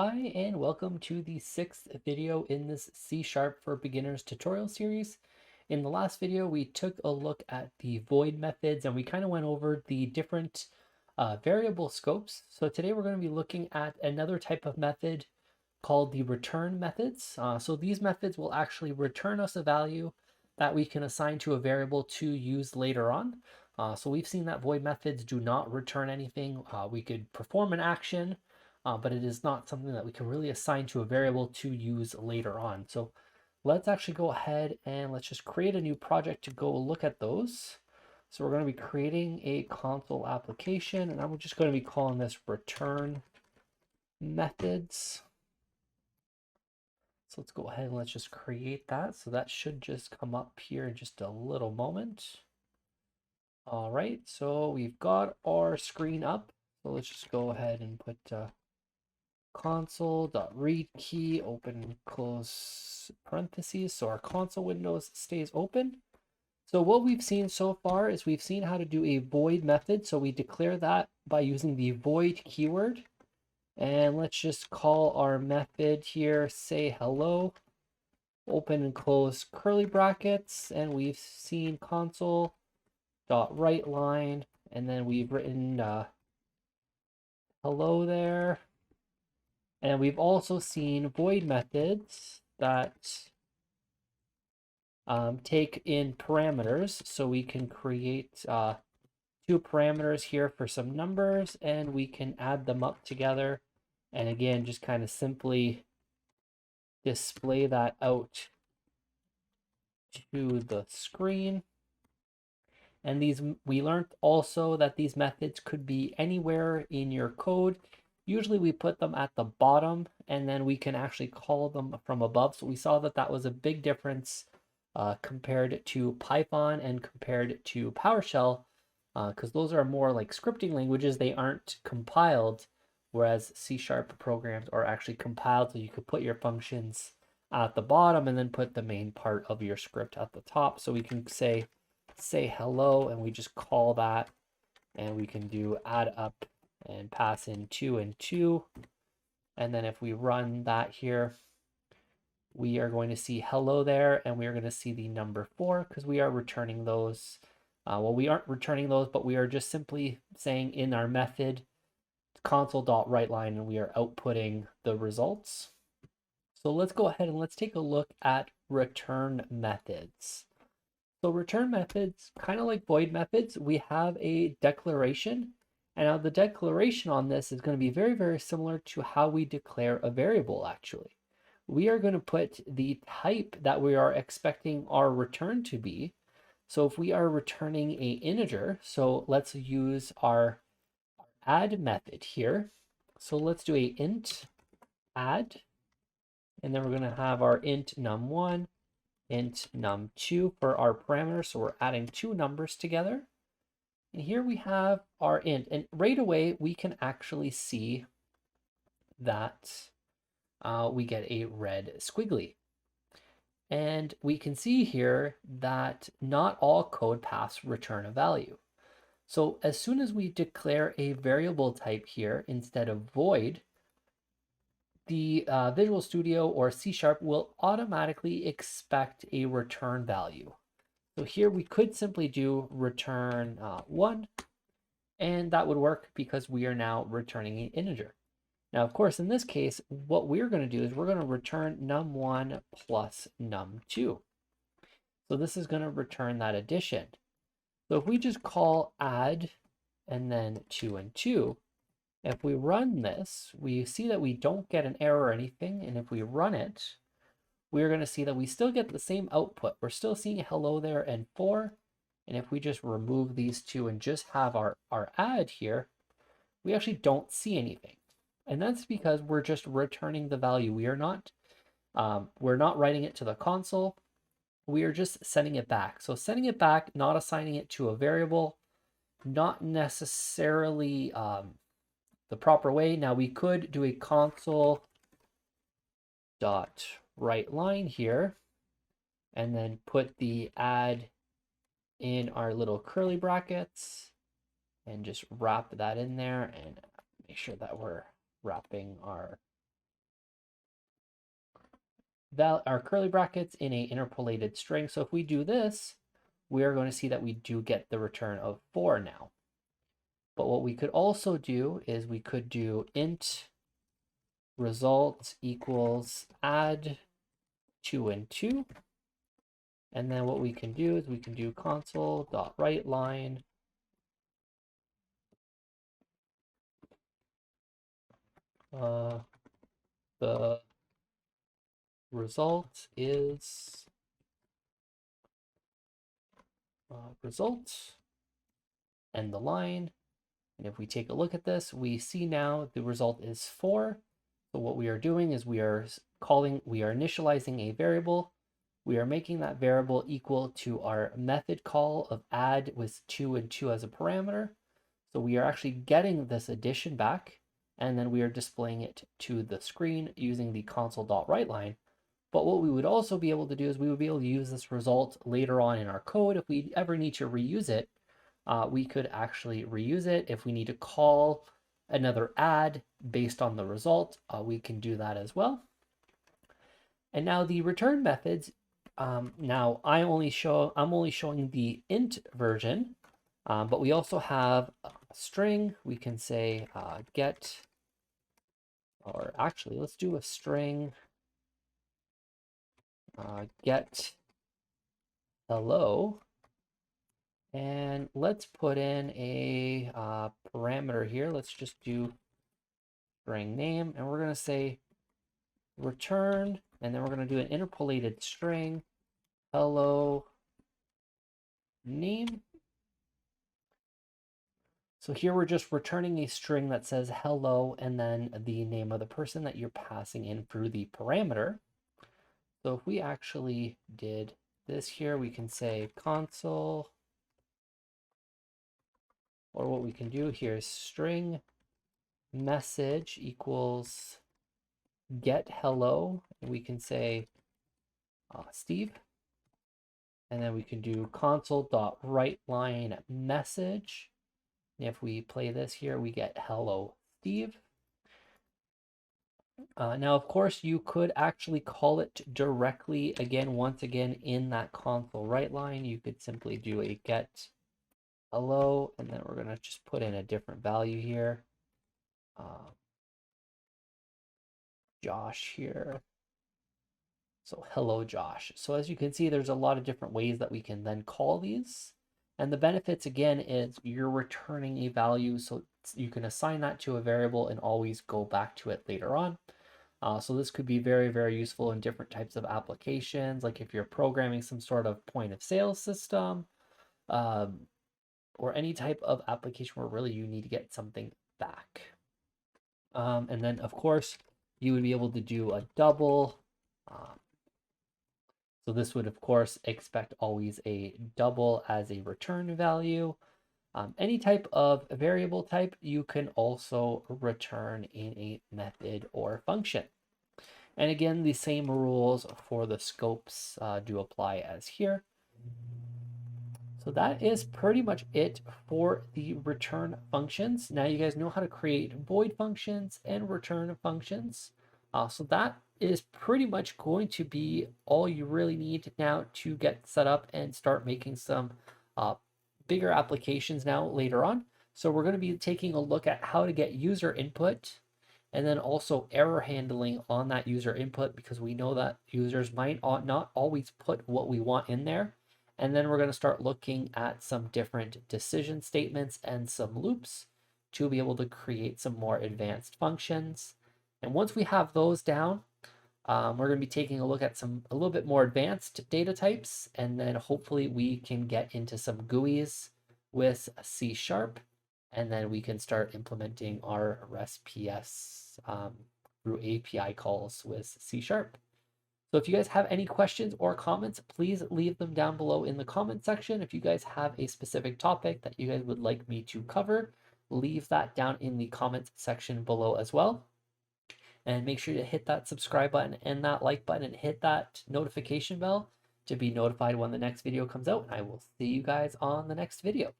Hi, and welcome to the sixth video in this C# for Beginners tutorial series. In the last video, we took a look at the void methods and we kind of went over the different variable scopes. So today we're going to be looking at another type of method called the return methods. So these methods will actually return us a value that we can assign to a variable to use later on. So we've seen that void methods do not return anything. We could perform an action, but it is not something that we can really assign to a variable to use later on. So let's actually go ahead and let's just create a new project to go look at those. So we're going to be creating a console application, and I'm just going to be calling this return methods. So let's go ahead and let's just create that. So that should just come up here in just a little moment. All right, so we've got our screen up. So let's just go ahead and put console.read key, open and close parentheses. So our console window stays open. So what we've seen so far is we've seen how to do a void method. So we declare that by using the void keyword. And let's just call our method here, say hello, open and close curly brackets. And we've seen console.writeLine, and then we've written hello there. And we've also seen void methods that take in parameters. So we can create two parameters here for some numbers, and we can add them up together. And again, just kind of simply display that out to the screen. And we learned also that these methods could be anywhere in your code. Usually we put them at the bottom, and then we can actually call them from above. So we saw that that was a big difference compared to Python and compared to PowerShell, because those are more like scripting languages. They aren't compiled, whereas C# programs are actually compiled, so you could put your functions at the bottom and then put the main part of your script at the top. So we can say hello, and we just call that, and we can do add up and pass in 2 and 2. And then if we run that here, we are going to see hello there, and we are going to see the number 4 because we are returning those. Well, we aren't returning those, but we are just simply saying in our method console.writeLine, and we are outputting the results. So let's go ahead and let's take a look at return methods. So return methods, kind of like void methods, we have a declaration. And now the declaration on this is going to be very, very similar to how we declare a variable, actually. We are going to put the type that we are expecting our return to be. So if we are returning a integer, so let's use our add method here. So let's do a int add, and then we're going to have our int num1, int num2 for our parameters. So we're adding two numbers together. And here we have our int. And right away, we can actually see that we get a red squiggly. And we can see here that not all code paths return a value. So as soon as we declare a variable type here instead of void, the Visual Studio or C# will automatically expect a return value. So here we could simply do return 1, and that would work because we are now returning an integer. Now, of course, in this case, what we're going to do is we're going to return num1 plus num2. So this is going to return that addition. So if we just call add and then 2 and 2, if we run this, we see that we don't get an error or anything. And if we run it, we're going to see that we still get the same output. We're still seeing hello there and 4. And if we just remove these two and just have our add here, we actually don't see anything. And that's because we're just returning the value. We're not writing it to the console. We are just sending it back. So sending it back, not assigning it to a variable, not necessarily the proper way. Now we could do a console.writeLine here, and then put the add in our little curly brackets, and just wrap that in there, and make sure that we're wrapping our our curly brackets in a interpolated string. So if we do this, we are going to see that we do get the return of 4 now. But what we could also do is we could do int result equals add 2 and 2. And then what we can do is we can do console.writeLine the result is result and the line. And if we take a look at this, we see now the result is 4. So what we are doing is we are initializing a variable. We are making that variable equal to our method call of add with 2 and 2 as a parameter. So we are actually getting this addition back, and then we are displaying it to the screen using the console.writeLine. But what we would also be able to do is we would be able to use this result later on in our code. If we ever need to reuse it, we could actually reuse it. If we need to call another add based on the result, we can do that as well. And now the return methods, now I'm only showing the int version, but we also have a string. We can say get, or actually let's do a string get hello, and let's put in a parameter here. Let's just do string name, and we're going to say return, and then we're going to do an interpolated string hello name. So here we're just returning a string that says hello and then the name of the person that you're passing in through the parameter. So if we actually did this here, we can say console, or what we can do here is string message equals get hello, and we can say Steve, and then we can do console.writeLine message. And if we play this here, we get hello Steve. Now, of course, you could actually call it directly again, once again, in that console WriteLine. You could simply do a get hello, and then we're going to just put in a different value here. Josh here. So hello, Josh. So as you can see, there's a lot of different ways that we can then call these. And the benefits, again, is you're returning a value, so you can assign that to a variable and always go back to it later on. So this could be very, very useful in different types of applications, like if you're programming some sort of point of sale system, or any type of application where really you need to get something back. And then, of course, you would be able to do a double. So this would, of course, expect always a double as a return value. Any type of variable type you can also return in a method or function. And again, the same rules for the scopes do apply as here. So that is pretty much it for the return functions. Now you guys know how to create void functions and return functions. So that is pretty much going to be all you really need now to get set up and start making some bigger applications now later on. So we're going to be taking a look at how to get user input and then also error handling on that user input, because we know that users might not always put what we want in there. And then we're going to start looking at some different decision statements and some loops to be able to create some more advanced functions. And once we have those down, we're going to be taking a look at a little bit more advanced data types, and then hopefully we can get into some GUIs with C#, and then we can start implementing our REST-PS through API calls with C#. So if you guys have any questions or comments, please leave them down below in the comment section. If you guys have a specific topic that you guys would like me to cover, leave that down in the comments section below as well. And make sure to hit that subscribe button and that like button and hit that notification bell to be notified when the next video comes out. I will see you guys on the next video.